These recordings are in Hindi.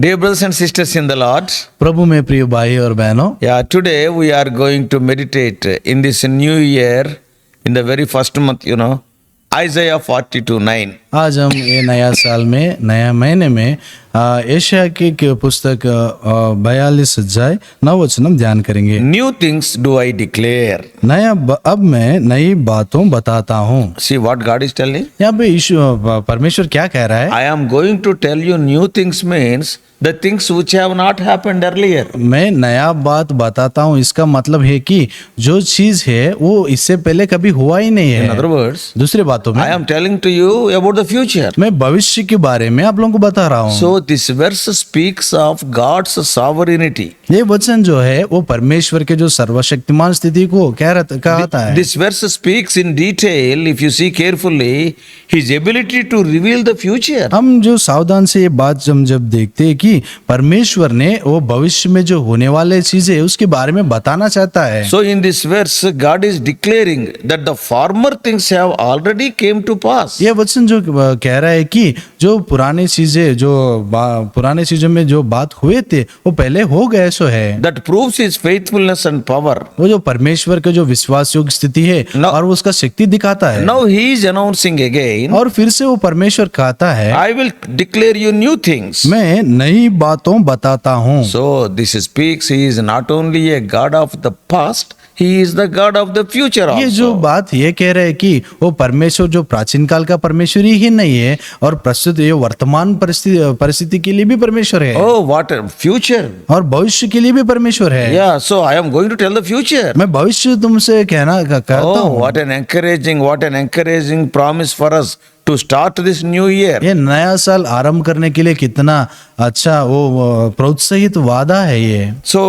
Dear brothers and sisters in the Lord, प्रभु में प्रिय भाई और बहनों, today we are going to meditate in this new year, in the very first month, Isaiah 42:9. आज हम ये नया साल में नया महीने में एशिया की पुस्तक 42 अध्याय 9 वचन ध्यान करेंगे। New things do I declare. अब मैं नई बातों बताता हूँ। See what God is telling? यहाँ पे परमेश्वर क्या कह रहा है? I am going to tell you new things means the things which have not happened earlier. मैं नया बात बताता हूँ, इसका मतलब है कि जो चीज है वो इससे पहले कभी हुआ ही नहीं In है। other words, दूसरी बातों में I am telling to you about the future. मैं भविष्य के बारे में आप लोगों को बता रहा हूँ। So this verse speaks of God's sovereignty. ये वचन जो है वो परमेश्वर के जो सर्वशक्तिमान स्थिति को कहता है। This verse speaks in detail, if you see carefully, his ability to reveal the future. हम जो सावधान से ये बात जब देखते हैं कि परमेश्वर ने वो भविष्य में जो होने वाले चीजें उसके बारे में बताना चाहता है। So in this verse, God is declaring that the former things have already came to pass. ये वचन जो कह रहा है कि जो पुरानी चीजों में जो बात हुए थे वो पहले हो गए सो है। That proves his faithfulness and power. वो जो परमेश्वर के जो विश्वास योग्य स्थिति है और वो उसका शक्ति दिखाता है। Now he is announcing again, और फिर से वो परमेश्वर कहता है, I will declare you new things. मैं नई बातों बताता हूँ। So this speaks, he is not only a God of the past, he is the God of the future also. ये जो बात ये कह रहे हैं कि वो परमेश्वर जो प्राचीन काल का परमेश्वर ही नहीं है और प्रस्तुत ये वर्तमान परिस्थिति के लिए भी परमेश्वर है। Oh, what a future. और भविष्य के लिए भी परमेश्वर है। Yeah, so I am going to tell the future. मैं भविष्य तुमसे कहता हूँ। What an encouraging promise for us to start this new year. ये नया साल आरंभ करने के लिए कितना अच्छा वो प्रोत्साहित वादा है ये। So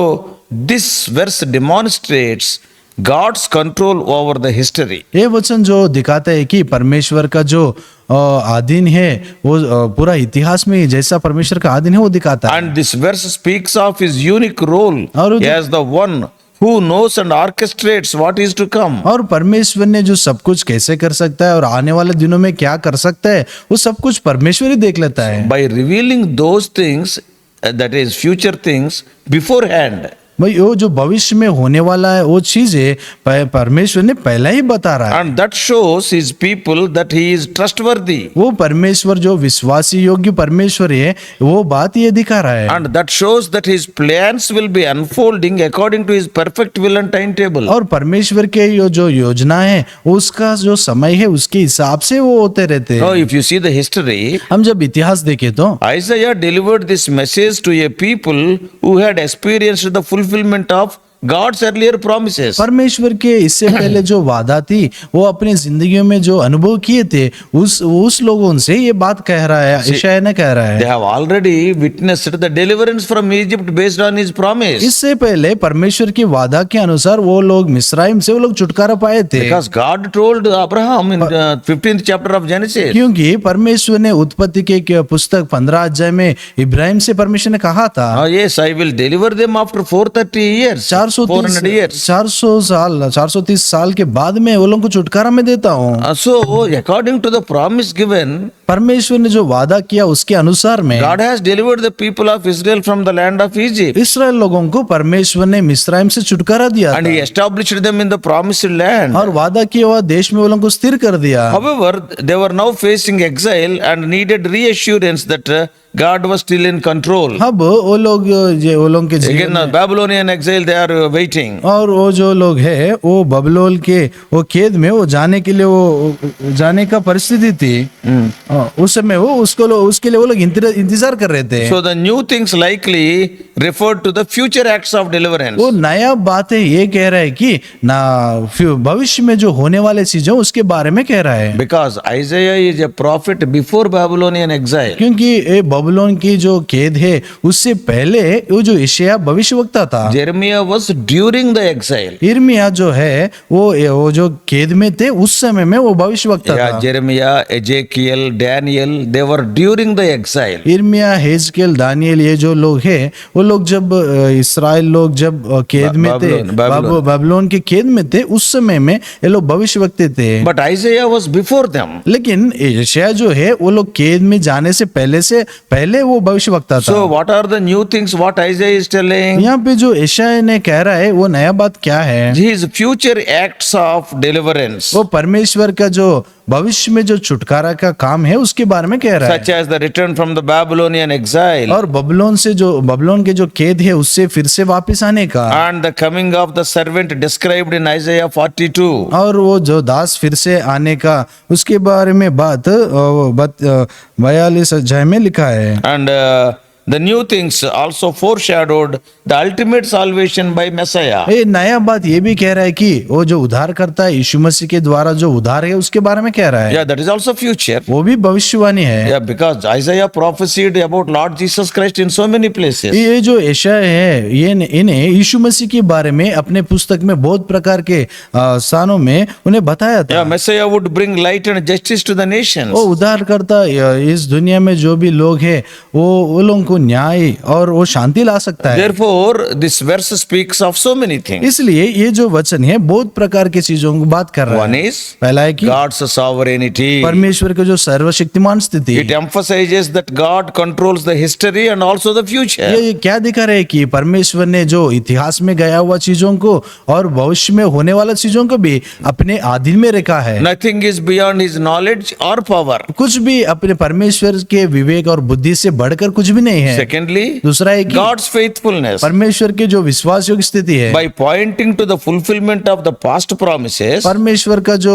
this verse demonstrates God's control over the history. ये वचन जो दिखाता है कि परमेश्वर का जो आधीन है वो पूरा इतिहास में जैसा परमेश्वर का आधीन है वो दिखाता है। And this verse speaks of his unique role और as the one who knows and orchestrates what is to come. और परमेश्वर ने जो सब कुछ कैसे कर सकता है और आने वाले दिनों में क्या कर सकता है वो सब कुछ परमेश्वर ही देख लेता है। By revealing those things, that is future things, beforehand. भाई वो जो भविष्य में होने वाला है वो चीजें परमेश्वर ने पहले ही बता रहा है। And that shows his people that he is trustworthy. वो परमेश्वर जो विश्वासी योग्य परमेश्वर है वो बात ये दिखा रहा है। And that shows that his plans will be unfolding according to his perfect will and timetable. और परमेश्वर के जो योजना है उसका जो समय है उसके हिसाब से वो होते रहते Now, हैं। if you see the history, हम जब इतिहास देखें तो Isaiah delivered this message to a people who had experienced the fulfillment of God's earlier promises. परमेश्वर के इससे पहले जो वादा थी वो अपनी जिंदगियों में जो अनुभव किए थे उस लोगों से ये बात कह रहा है, यशायाह ने कह रहा They है। have already witnessed the deliverance from Egypt based on his promise. इससे पहले परमेश्वर के वादा के अनुसार वो लोग मिस्राइम से वो लोग छुटकारा पाए थे। Because God told Abraham in the 15th chapter of Genesis. क्योंकि परमेश्वर ने उत्पत्ति के पुस्तक 15 अध्याय में इब्राहिम से परमेश्वर ने कहा था, Yes, I will deliver them after 430 years. 400 years. 430 साल के बाद में वो लोगों को छुटकारा में देता हूँ। So, according to the promise given, परमेश्वर ने जो वादा किया उसके अनुसार में God has delivered the people of Israel from the land of Egypt. इस्राएल लोगों को परमेश्वर ने मिस्राइम से छुटकारा दिया And he था established them in the promised land. और वादा किया हुआ देश में वो लोगों को स्थिर कर दिया। However, they were now facing exile and needed reassurance that God was still in control. अब वो लोग के Again, जीवन Babylonian exile, they are waiting. और वो जो लोग है वो बबलोल के वो कैद में वो जाने के लिए वो जाने का परिस्थिति थी। उस समय वो उसके लिए वो लोग इंतजार कर रहे थे। So the new things likely referred to the future acts of deliverance. वो नया बात है ये कह रहा है कि ना भविष्य में जो होने वाले चीजों उसके बारे में कह रहा है। Because Isaiah is a prophet before Babylonian exile. क्योंकि बबुलोन की जो कैद है उससे पहले वो जो यशायाह भविष्यवक्ता था। Jeremiah was during the exile. यिर्मयाह जो है वो जो कैद में थे उस समय में वो भविष्यवक्ता था। Jeremiah, Ezekiel, Daniel, they were during the exile. यिर्मयाह, हेजकेल, दानियेल ये जो लोग हैं वो लोग जब इसराइल लोग जब कैद में थे, बाबिलोन के कैद में थे, उस समय में ये लोग भविष्यवक्ता थे। But Isaiah was before them. लेकिन यशायाह जो है वो लोग कैद में जाने से पहले वो भविष्यवक्ता था। So what are the new things what Isaiah is telling? यहाँ पे जो यशायाह ने कह रहा है वो नया बात क्या है? His future acts of deliverance, वो परमेश्वर का जो भविष्य में जो छुटकारा का काम है उसके बारे में कह रहा है। such as the return from the Babylonian exile और बबलोन के जो कैद है उससे फिर से वापस आने का, and the coming of the servant described in Isaiah 42. और वो जो दास फिर से आने का उसके बारे में बात 42 अध्याय में लिखा है। And the new things also foreshadowed the ultimate salvation by Messiah. ये नया बात ये भी कह रहा है कि वो जो उद्धार करता है यीशु मसीह के द्वारा जो उद्धार है उसके बारे में कह रहा है। Yeah, that is also future. वो भी भविष्यवाणी है। Yeah, because Isaiah prophesied about Lord Jesus Christ in so many places. ये जो यशायाह है ये इन्हें यीशु मसीह के बारे में अपने पुस्तक में बहुत प्रकार के स्थानों में उन्हें बताया था। Yeah, Messiah would bring light and justice to the nations. वो उद्धार करता इस दुनिया में जो भी लोग हैं वो लोगों को न्याय और वो शांति ला सकता है। Therefore, this verse speaks of so many things. इसलिए ये जो वचन है बहुत प्रकार की चीजों की बात कर रहा One है। is पहला है कि God's sovereignty. परमेश्वर का जो सर्वशक्तिमान स्थिति It emphasizes that God controls the history and also the future. ये क्या दिखा रहा है कि परमेश्वर ने जो इतिहास में गया हुआ चीजों को और भविष्य में होने वाला चीजों को भी अपने अधीन में रखा है। Nothing is beyond his knowledge or power. कुछ भी अपने परमेश्वर के विवेक और बुद्धि से बढ़कर कुछ भी नहीं है। Secondly, दूसरा है कि God's faithfulness. परमेश्वर की जो विश्वास योग्य स्थिति है, By pointing to the fulfillment of the past promises, परमेश्वर का जो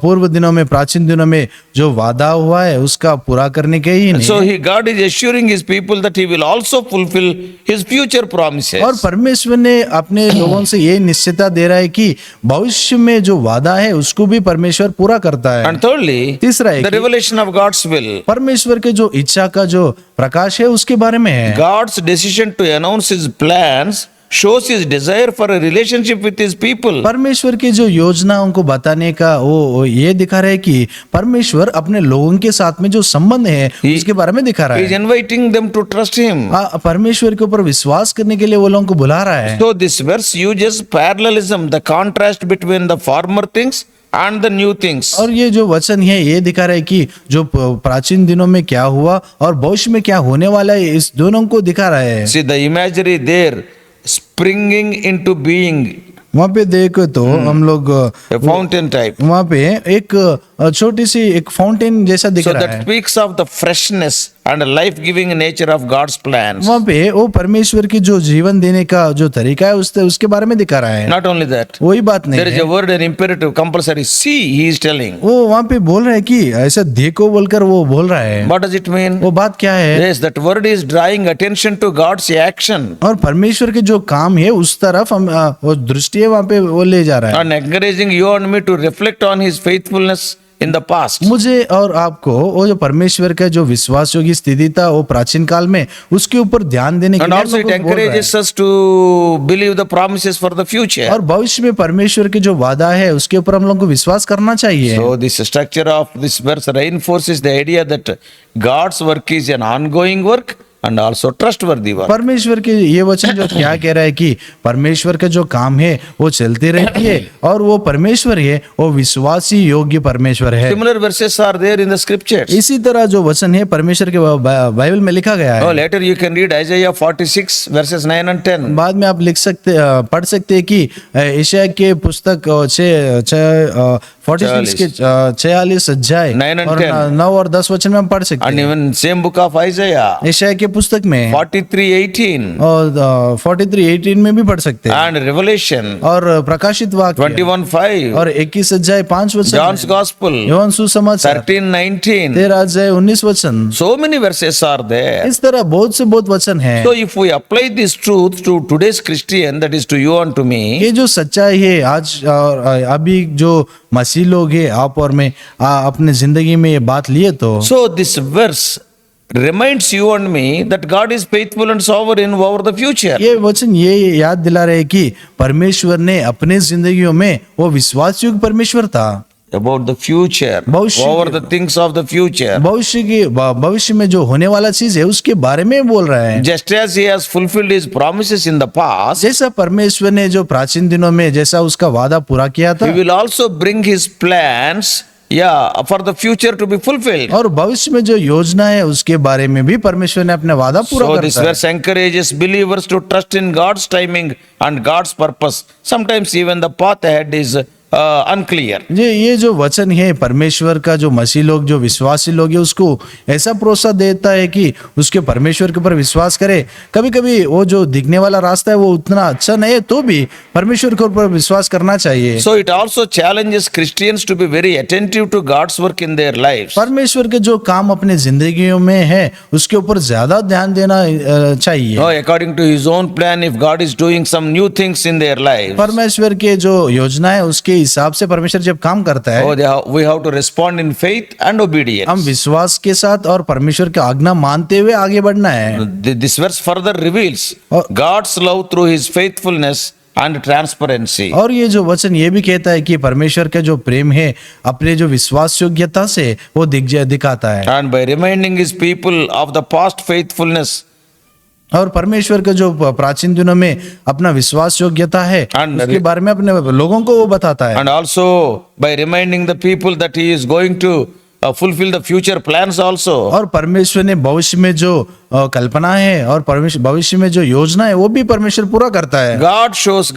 पूर्व दिनों में प्राचीन दिनों में जो वादा हुआ है उसका पूरा करने के ही नहीं। so God is assuring his people that he will also fulfill his future promises. और परमेश्वर ने अपने लोगों से ये निश्चयता दे रहा है कि भविष्य में जो वादा है उसको भी परमेश्वर पूरा करता है। And thirdly, तीसरा है the कि revelation of God's will. परमेश्वर के जो इच्छा का जो प्रकाश है उसके बारे में है। God's decision to announce his plans shows his desire for a relationship with his people. परमेश्वर की जो योजनाओं को बताने का वो ये दिखा रहा है कि परमेश्वर अपने लोगों के साथ में जो संबंध है उसके बारे में दिखा रहा He is है। inviting them to trust him. परमेश्वर के ऊपर विश्वास करने के लिए वो लोगों को बुला रहा है। So this verse uses parallelism, the contrast between the former things and the new things. और ये जो वचन है ये दिखा रहा है कि जो प्राचीन दिनों में क्या हुआ और भविष्य में क्या होने वाला है इस दोनों को दिखा रहा है। See the imagery there springing into being, वहाँ पे देखो तो हम लोग a fountain type. वहाँ पे एक छोटी सी एक फाउंटेन जैसा दिख So रहा that है। speaks of the freshness and life-giving nature of God's plans. वहाँ पे वो परमेश्वर की जो जीवन देने का जो तरीका है उसके बारे में दिखा रहा है। Not only that, वही बात नहीं there is है, a word, an imperative, compulsory. See, he is telling. वो वहाँ पे बोल रहा है कि ऐसा देखो बोलकर वो बोल रहा है। What does it mean? वो बात क्या है? Yes, that word is drawing attention to God's action और परमेश्वर के जो काम है उस तरफ हम वो दृष्टि है वहाँ पे वो ले जा रहा है। and encouraging you and me to reflect on his faithfulness in the past. मुझे और आपको वो जो परमेश्वर का जो विश्वास योग्य स्थिति था वो प्राचीन काल में उसके ऊपर ध्यान देने के And लिए also it हमको बोल रहा है। encourages us to believe the promises for the future. और भविष्य में परमेश्वर के जो वादा है उसके ऊपर हम लोग को विश्वास करना चाहिए। So this structure of this verse reinforces the idea that God's work is an ongoing work and also trustworthy work. परमेश्वर के ये वचन जो क्या कह रहा है कि परमेश्वर का जो काम है वो चलती रहती है और वो परमेश्वर है वो विश्वासी योग्य परमेश्वर है। Similar verses are there in the scriptures. इसी तरह जो वचन है परमेश्वर के बाइबल में लिखा गया Oh, है। later you can read Isaiah 46 verses 9 and 10. बाद में आप पढ़ सकते हैं कि यशायाह के पुस्तक 46 के 46 अध्याय 9 and और 10. 9 और 10 वचन में हम पढ़ सकते And हैं। even same book of Isaiah यशायाह के पुस्तक में 43:18 और 43:18 में भी पढ़ सकते हैं and Revelation और प्रकाशित वाक्य 21:5, और 21 अध्याय 5 वचन John's Gospel योहान सुसमाचार 13:19. 13 अध्याय 19 वचन। So many verses are there. इस तरह बहुत से बहुत वचन है। So if we apply this truth to today's Christian, that is to you and to me, ये जो सच्चाई है आज और अभी जो मसीह लोग हैं आप और मैं अपने जिंदगी में ये बात लिए तो so this verse reminds you and me that God is faithful and sovereign over the future. ये वचन ये याद दिला रहे कि परमेश्वर ने अपने जिंदगियों में वो विश्वास योग्य परमेश्वर था। about the future, भविष्य over के- the things of the future. भविष्य में जो होने वाला चीज है उसके बारे में बोल रहा है। Just as he has fulfilled his promises in the past, जैसा परमेश्वर ने जो प्राचीन दिनों में जैसा उसका वादा पूरा किया था, he will also bring his plans, for the future to be fulfilled. और भविष्य में जो योजना है उसके बारे में भी परमेश्वर ने अपना वादा पूरा So this करता है। verse encourages believers to trust in God's timing and God's purpose. Sometimes even the path ahead is unclear. ये जो वचन है परमेश्वर का, जो मसीह लोग, जो विश्वासी लोग है, उसको ऐसा प्रोत्साहन देता है कि उसके परमेश्वर के ऊपर विश्वास करे। कभी कभी वो जो दिखने वाला रास्ता है वो उतना अच्छा नहीं है तो भी परमेश्वर के ऊपर विश्वास करना चाहिए। So it also challenges Christians to be very attentive to God's work in their lives. परमेश्वर के जो काम अपने जिंदगियों में है उसके ऊपर ज्यादा ध्यान देना चाहिए। No, according to his own plan, if God is doing some new things in their lives, परमेश्वर के जो योजना है उसके हिसाब से परमेश्वर जब काम करता है, we have to respond in faith and obedience. हम विश्वास के साथ और परमेश्वर की आज्ञा मानते हुए आगे बढ़ना है। This verse further reveals और- God's love through his faithfulness and transparency. और ये जो वचन ये भी कहता है कि परमेश्वर का जो प्रेम है अपने जो विश्वास योग्यता से वो दिखाता है। And by reminding his people of the past faithfulness, और परमेश्वर का जो प्राचीन दिनों में अपना विश्वास योग्यता है And- उसके बारे में अपने लोगों को वो बताता है। and also by reminding the people that he is going to fulfill the future plans also. और परमेश्वर ने भविष्य में जो कल्पना है और परमेश्वर भविष्य में जो योजना है वो भी परमेश्वर पूरा करता है। God shows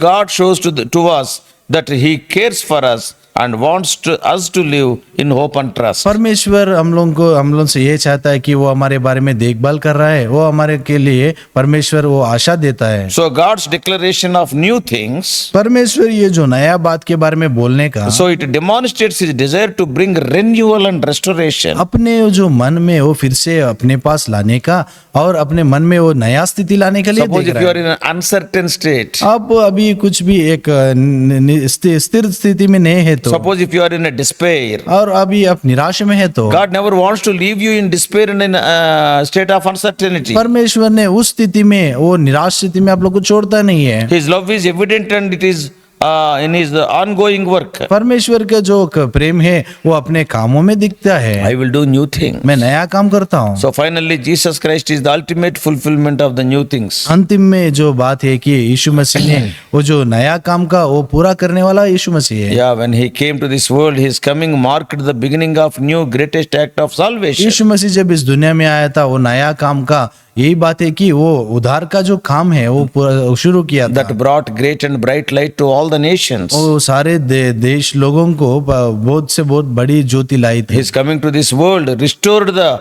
to us that he cares for us and wants us to live in hope and trust. परमेश्वर हम लोग से ये चाहता है कि वो हमारे बारे में देखभाल कर रहा है, वो हमारे के लिए परमेश्वर वो आशा देता है। So God's declaration of new things, परमेश्वर ये जो नया बात के बारे में बोलने का, so it demonstrates his desire to bring renewal and restoration. अपने जो मन में वो फिर से अपने पास लाने का और अपने मन में वो नया स्थिति लाने के लिए Suppose देख if you रहा are है। in an uncertain state, आप अभी कुछ भी एक स्थिर स्थिति में नहीं है तो, suppose if you are in a despair, और अभी आप निराश में है तो, God never wants to leave you in despair and in a state of uncertainty. परमेश्वर ने उस स्थिति में, वो निराश स्थिति में आप लोग को छोड़ता नहीं है। His love is evident and it is in his ongoing work. परमेश्वर का जो प्रेम है वो अपने कामों में दिखता है। I will do new things. मैं नया काम करता हूँ। So finally, Jesus Christ is the ultimate fulfillment of the new things. अंतिम में जो बात है कि यीशु मसीह ने वो जो नया काम का वो पूरा करने वाला यीशु मसीह है। Yeah, when he came to this world, his coming marked the beginning of new greatest act of salvation. यीशु मसीह जब इस दुनिया में आया था वो नया काम का यही बात है कि वो उद्धार का जो काम है वो पूरा शुरू किया था। That brought great and bright light to all the nations. वो सारे देश लोगों को बहुत से बहुत बड़ी ज्योति लाई थी। His coming to this world restored the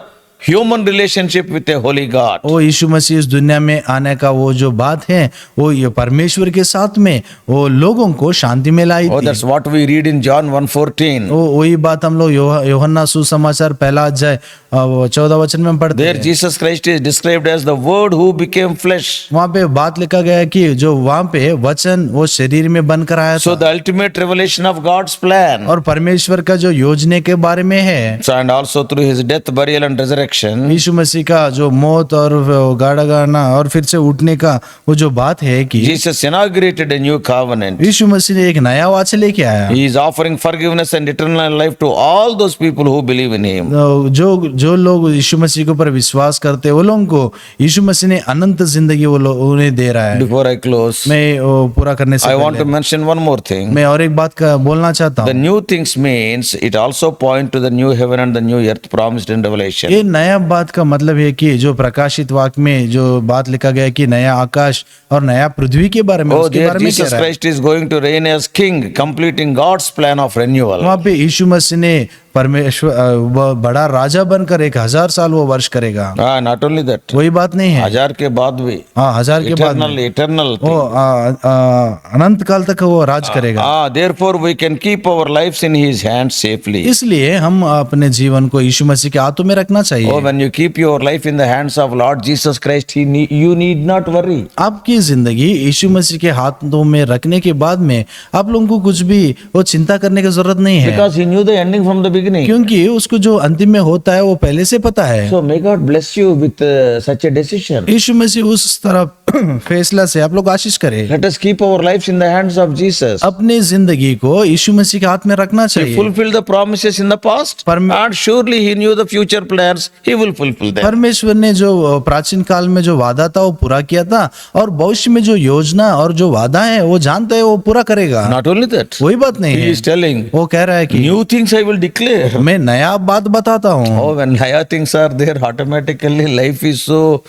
human relationship with a holy God. वो यीशु मसीह इस दुनिया में आने का वो जो बात है वो ये परमेश्वर के साथ में वो लोगों को शांति में लाई Oh, थी। that's what we read in John 1:14. वो वही बात हम लोग यूहन्ना सुसमाचार पहला अध्याय 14 वचन में पढ़ते There हैं। Jesus Christ is described as the Word who became flesh. वहाँ पे बात लिखा गया है कि जो वहाँ पे वचन वो शरीर में बनकर आया So था the ultimate revelation of God's plan. और परमेश्वर का जो योजना के बारे में है। So and also through his death, burial and resurrection. यीशु मसीह का जो मौत और गाड़ा गाना और फिर से उठने का वो जो बात है कि Jesus inaugurated a new covenant. यीशु मसीह ने एक नया वाचा लेके आया। He is offering forgiveness and eternal life to all those people who believe in him. जो लोग यीशु मसीह के ऊपर विश्वास करते हैं वो लोगों को यीशु मसीह ने अनंत जिंदगी वो उन्हें दे रहा है। Before I close, मैं वो पूरा करने से I want to पहले mention one more thing. मैं और एक बात का बोलना चाहता The हूँ। new things means it also point to the new heaven and the new earth promised in Revelation. ये नया बात का मतलब है कि जो प्रकाशित वाक्य में जो बात लिखा गया है कि नया आकाश और नया पृथ्वी के बारे में, Oh, उसके there बारे में कह Jesus रहा है। Christ is going to reign as king, completing God's plan of renewal. वहाँ पे यीशु मसीह ने परमेश्वर वो बड़ा राजा बनकर 1000 साल वो वर्ष करेगा। Not only that, वही बात नहीं है। 1000 के बाद भी हाँ, 1000 के बाद में eternal वो अनंत काल तक वो राज करेगा। therefore we can keep our lives in his hands safely. इसलिए हम अपने जीवन को यीशु मसीह के हाथों में रखना चाहिए। Oh, when you keep your life in the hands of Lord Jesus Christ, you need not worry. आपकी जिंदगी यीशु मसीह के हाथों में रखने के बाद में आप लोगों को कुछ भी वो चिंता करने की जरूरत नहीं है, Because he knew the ending from the beginning. क्योंकि उसको जो अंतिम में होता है वो पहले से पता है। So may God bless you with such a decision. यीशु मसीह उस तरह फैसला से आप लोग आशीष करें। Let us keep our lives in the hands of Jesus. अपनी जिंदगी को यीशु मसीह के हाथ में रखना He चाहिए। fulfilled the promises in the past, and surely he knew the future plans. He will fulfill them. परमेश्वर ने जो प्राचीन काल में जो वादा था वो पूरा किया था, और भविष्य में जो योजना और जो वादा है वो जानता है वो पूरा करेगा। Not only that, वही बात नहीं he है, is telling, वो कह रहा है कि new things I will declare. मैं नया बात बताता हूँ। Oh, when higher things are there, automatically life is so,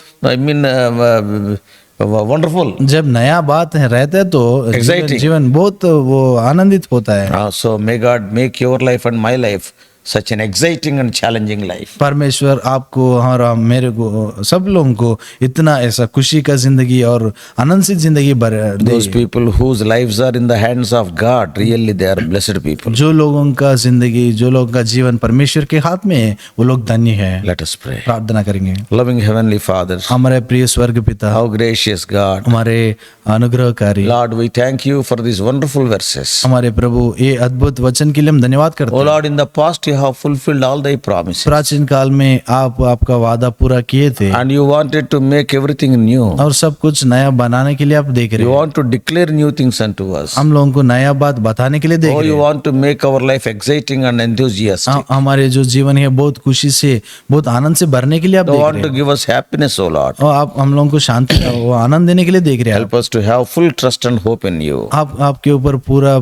wonderful. जब नया बात है रहता है तो Exciting. जीवन बहुत वो आनंदित होता है। So may God make your life and my life such an exciting and challenging life. परमेश्वर आपको और मेरे को सब लोगों को इतना ऐसा खुशी का जिंदगी और आनंद से जिंदगी दे। Those people whose lives are in the hands of God, really they are blessed people. जो लोगों का जिंदगी, जो लोगों का जीवन परमेश्वर के हाथ में है, वो लोग धन्य है। Let us pray. प्रार्थना करेंगे। Loving Heavenly Father, हमारे प्रिय स्वर्ग पिता, how gracious God. हमारे अनुग्रहकारी, Lord, we thank you for these wonderful verses. हमारे प्रभु ये अद्भुत वचन के लिए हम धन्यवाद करते Oh हैं। Lord, in the past you have fulfilled all thy promises. प्राचीन काल में आपका वादा पूरा किए थे, And you wanted to make everything new. और सब कुछ नया बनाने के लिए आप देख रहे You हैं। want to declare new things unto us. हम लोगों को नया बात बताने के लिए देख Oh, रहे you हैं। want to make our life exciting and enthusiastic. हमारे जो जीवन है बहुत खुशी से, बहुत आनंद से भरने के लिए आप You देख want रहे to हैं, give us happiness, O Lord. और आप हम लोगों को शांति वो आनंद देने के लिए देख रहे हैं। Help us to have full trust and hope in you. आपके ऊपर पूरा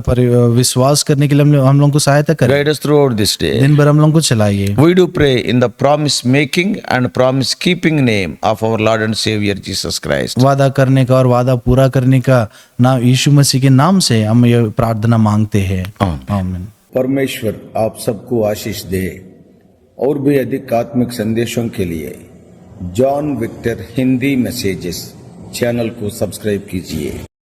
विश्वास करने के लिए हम लोगों को सहायता करें। Guide us throughout this day. दिन भर हम लोगों को चलाइए। We do pray in the promise making and promise keeping name of our Lord and Savior Jesus Christ. वादा करने का और वादा पूरा करने का नाम यीशु मसीह के नाम से हम ये प्रार्थना मांगते हैं। आमीन। परमेश्वर आप सबको आशीष दे। और भी अधिक आत्मिक संदेशों के लिए John Victor Hindi messages channel को सब्सक्राइब कीजिए।